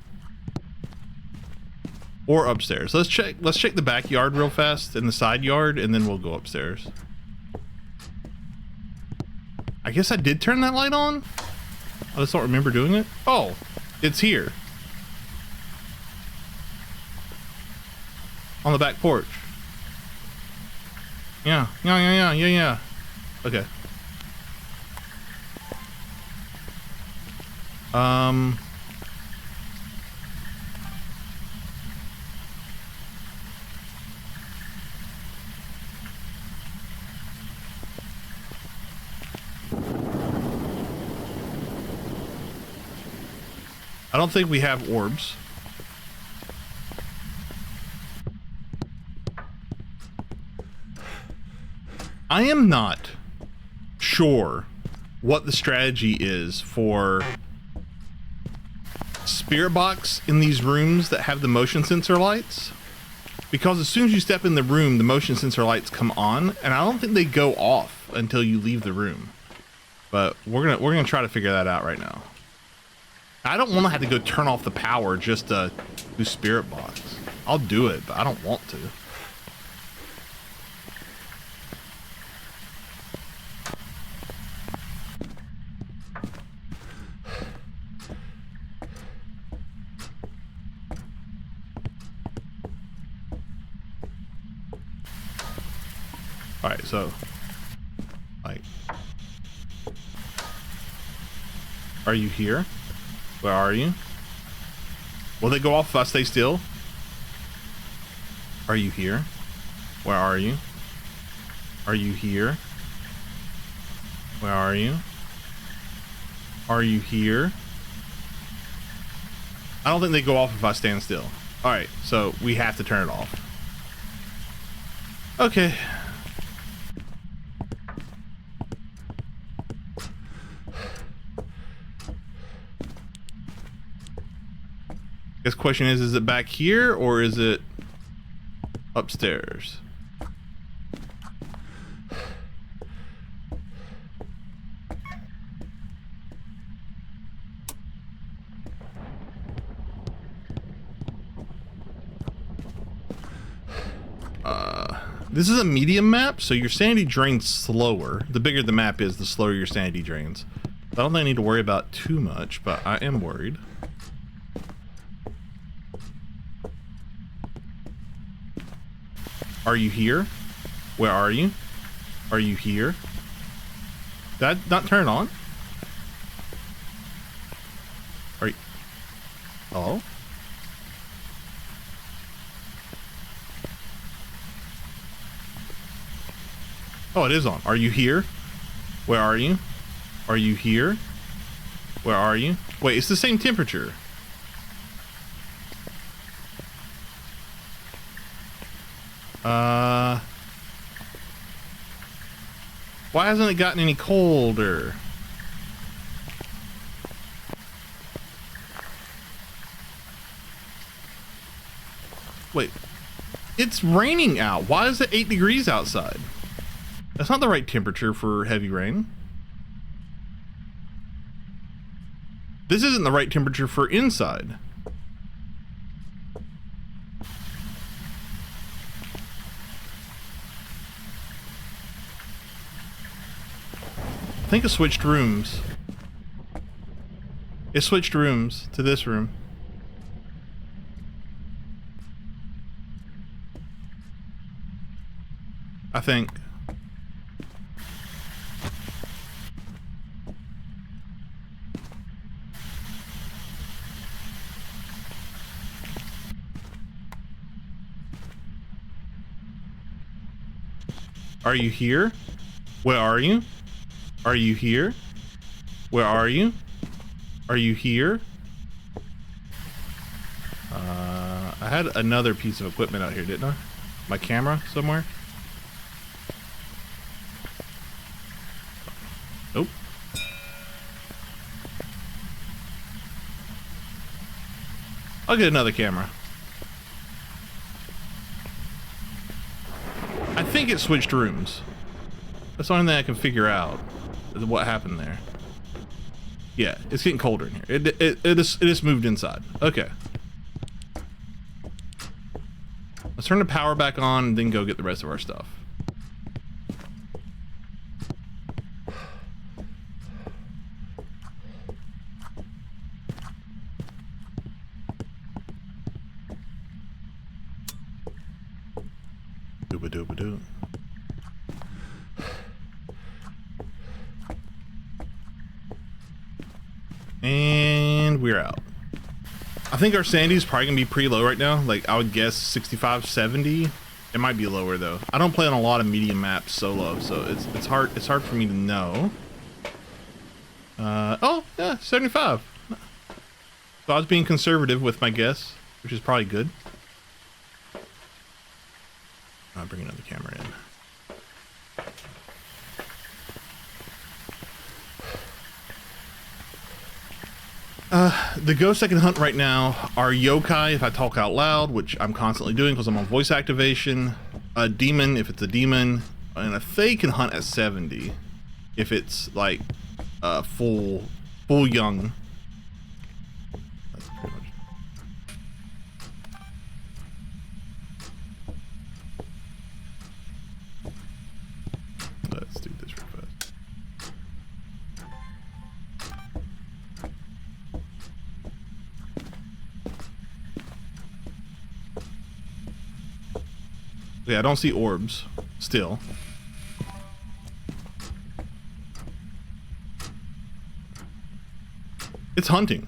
Or upstairs. Let's check the backyard real fast and the side yard, and then we'll go upstairs. I guess I did turn that light on? I just don't remember doing it. Oh, it's here. On the back porch. Yeah. Okay. I don't think we have orbs. I am not sure what the strategy is for spirit box in these rooms that have the motion sensor lights, because as soon as you step in the room, the motion sensor lights come on, and I don't think they go off until you leave the room. But we're gonna try to figure that out right now. I don't want to have to go turn off the power just to do spirit box. I'll do it, but I don't want to. Alright, so, like, are you here? Where are you? Will they go off if I stay still? Are you here? Where are you? Are you here? Where are you? Are you here? I don't think they go off if I stand still. Alright, so we have to turn it off. Okay. Guess question is it back here or is it upstairs? This is a medium map, so your sanity drains slower. The bigger the map is, the slower your sanity drains. I don't think I need to worry about too much, but I am worried. Are you here? Where are you? Are you here? Did that not turn on? Are you... Hello? Oh, it is on. Are you here? Where are you? Are you here? Where are you? Wait, it's the same temperature. Why hasn't it gotten any colder? Wait, it's raining out. Why is it 8 degrees outside? That's not the right temperature for heavy rain. This isn't the right temperature for inside. I think it switched rooms. It switched rooms to this room. I think. Are you here? Where are you? Are you here? Where are you? Are you here? I had another piece of equipment out here, didn't I? My camera somewhere? Nope. I'll get another camera. I think it switched rooms. That's the only thing I can figure out. What happened there? Yeah, it's getting colder in here. It just moved inside. Okay. Let's turn the power back on and then go get the rest of our stuff. Dooba-dooba-doo. And we're out. I think our sanity is probably gonna be pretty low right now. Like I would guess 65, 70. It might be lower though. I don't play on a lot of medium maps solo, so it's hard for me to know. Oh yeah, 75. So I was being conservative with my guess, which is probably good. I'll bring another camera in. The ghosts I can hunt right now are yokai if I talk out loud, which I'm constantly doing because I'm on voice activation. A demon if it's a demon, and a fae can hunt at 70 if it's like full young. That's pretty much. Let's do this real fast. Yeah, I don't see orbs still. It's hunting.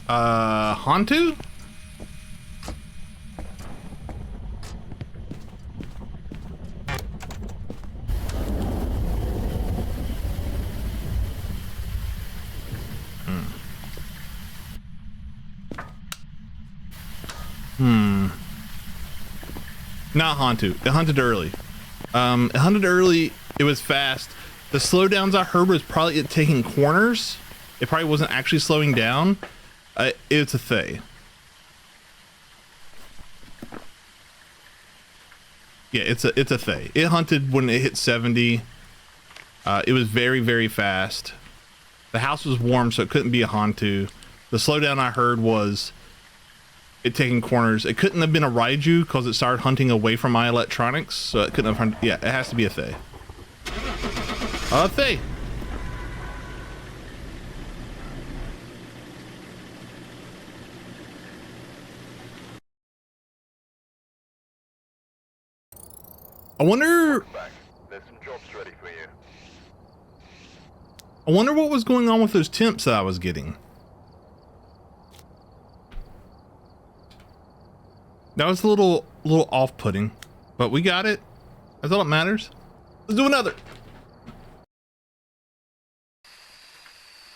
Hantu? Not Hantu. It hunted early. It hunted early. It was fast. The slowdowns I heard was probably it taking corners. It probably wasn't actually slowing down. It's a Thay. Yeah, it's a Thay. It hunted when it hit 70. It was very, very fast. The house was warm, so it couldn't be a Hantu. The slowdown I heard was it taking corners. It couldn't have been a Raiju because it started hunting away from my electronics, so it couldn't have hunted. Yeah, it has to be a Thay. Thay. I wonder There's some jobs ready for you. I wonder what was going on with those temps that I was getting. That was a little off-putting, but we got it. That's all that matters. Let's do another.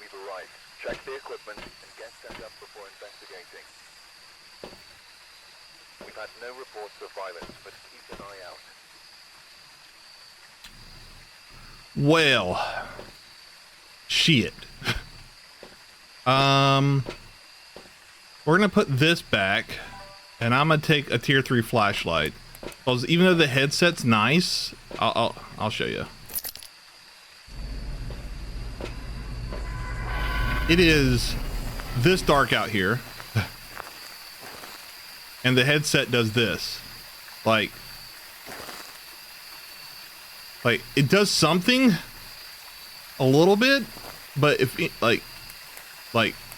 We've arrived. Check the equipment and get set up before investigating. We've had no reports of violence, but keep an eye out. Well, shit. We're gonna put this back, and I'm gonna take a tier 3 flashlight. Because even though the headset's nice, I'll show you. It is this dark out here, and the headset does this, like it does something a little bit, but if it, like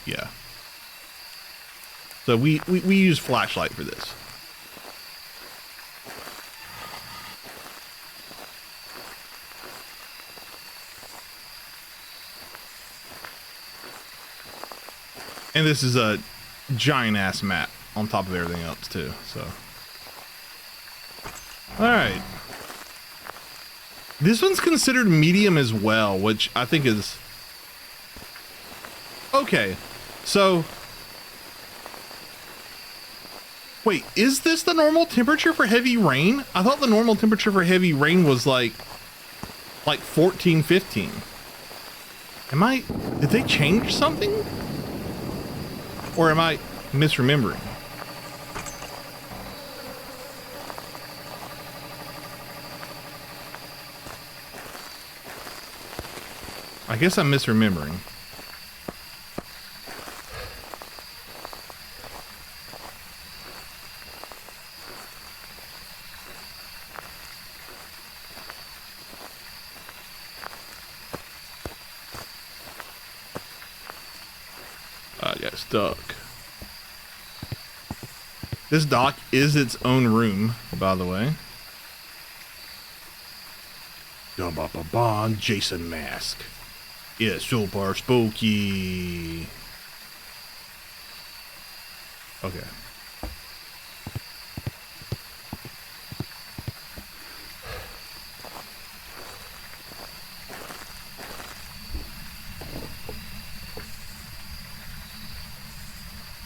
yeah. So we use flashlight for this. And this is a giant ass map on top of everything else too, so. All right. This one's considered medium as well, which I think is okay. So wait, is this the normal temperature for heavy rain? I thought the normal temperature for heavy rain was like 14, 15. Did they change something? Or am I misremembering? I guess I'm misremembering. I got stuck. This dock is its own room, by the way. Jason mask. Yeah, super spooky. Okay.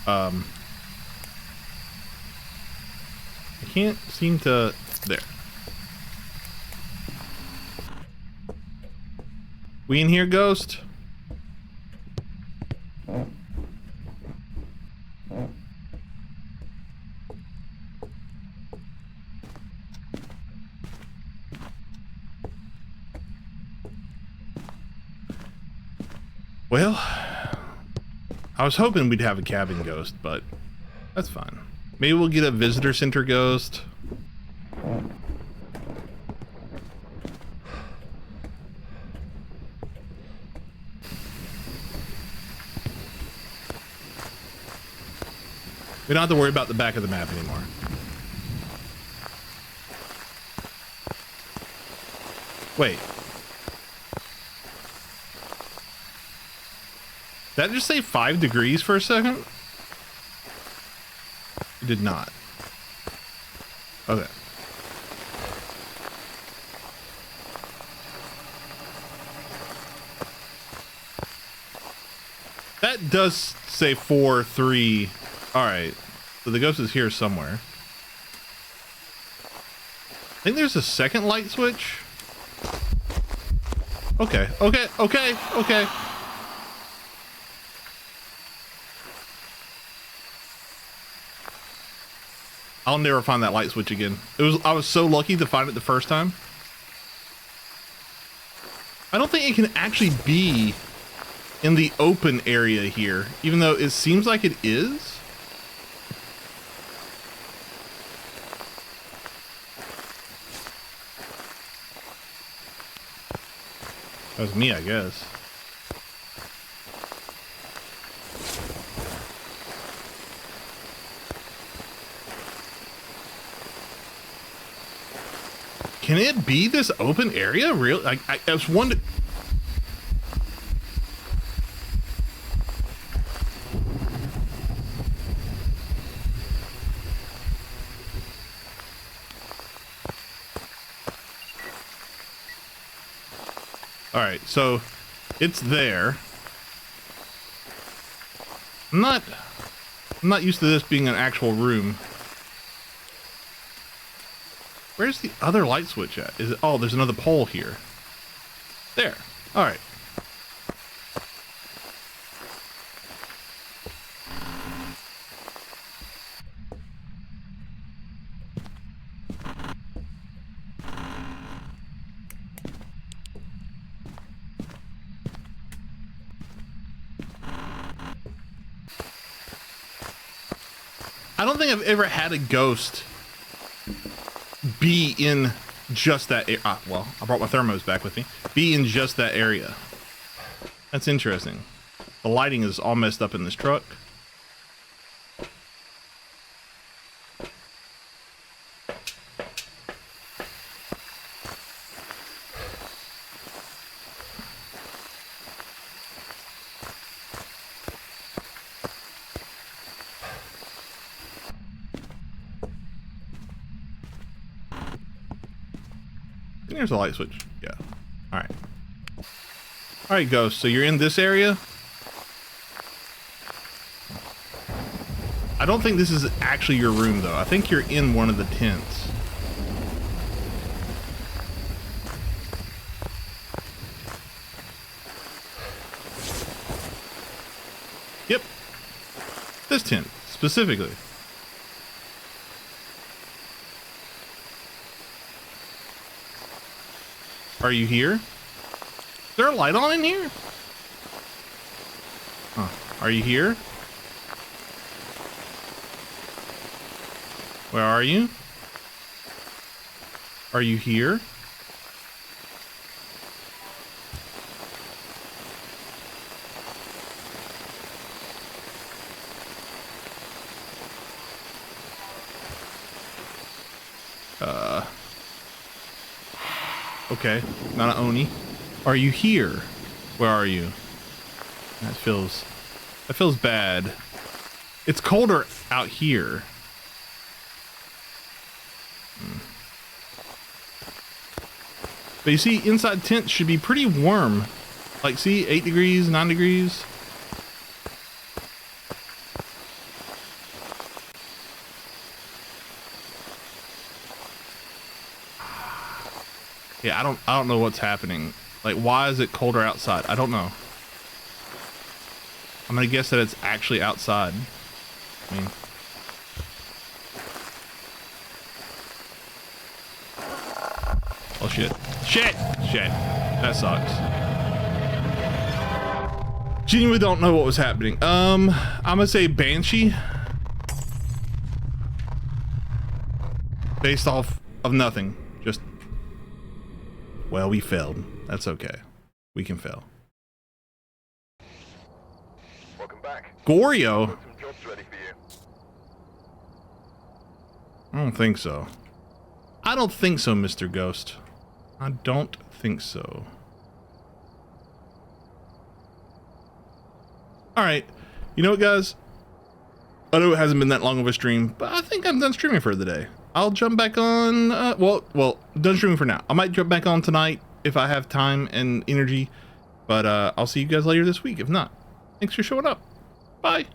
I can't seem to... There. We in here, Ghost? Well, I was hoping we'd have a cabin ghost, but that's fine. Maybe we'll get a visitor center ghost. We don't have to worry about the back of the map anymore. Wait. Did that just say 5 degrees for a second? It did not. Okay. That does say 4, 3. All right. So the ghost is here somewhere. I think there's a second light switch. Okay. I'll never find that light switch again. I was so lucky to find it the first time. I don't think it can actually be in the open area here, even though it seems like it is. That was me, I guess. Can it be this open area? Really? I was wondering. All right, so it's there. I'm not used to this being an actual room. Where's the other light switch at? Is it? Oh, there's another pole here. There. All right. I don't think I've ever had a ghost be in just that well, I brought my thermos back with me. Be in just that area. That's interesting. The lighting is all messed up in this truck. There's a light switch. Yeah. All right. All right, ghost. So you're in this area? I don't think this is actually your room, though. I think you're in one of the tents. Yep. This tent, specifically. Are you here? Is there a light on in here? Huh. Are you here? Where are you? Are you here? Okay, not an Oni. Are you here? Where are you? That feels bad. It's colder out here. But you see, inside tents should be pretty warm. Like, see, 8 degrees, 9 degrees. Yeah, I don't know what's happening. Like, why is it colder outside? I don't know. I'm gonna guess that it's actually outside. I mean, oh shit. Shit! That sucks. Genuinely don't know what was happening. I'm gonna say Banshee. Based off of nothing. Just, well, we failed. That's okay. We can fail. Welcome back. Goryo? Got some jobs ready for you. I don't think so. I don't think so, Mr. Ghost. I don't think so. Alright. You know what, guys? I know it hasn't been that long of a stream, but I think I'm done streaming for the day. I'll jump back on, well, done streaming for now. I might jump back on tonight if I have time and energy, but I'll see you guys later this week if not. Thanks for showing up. Bye.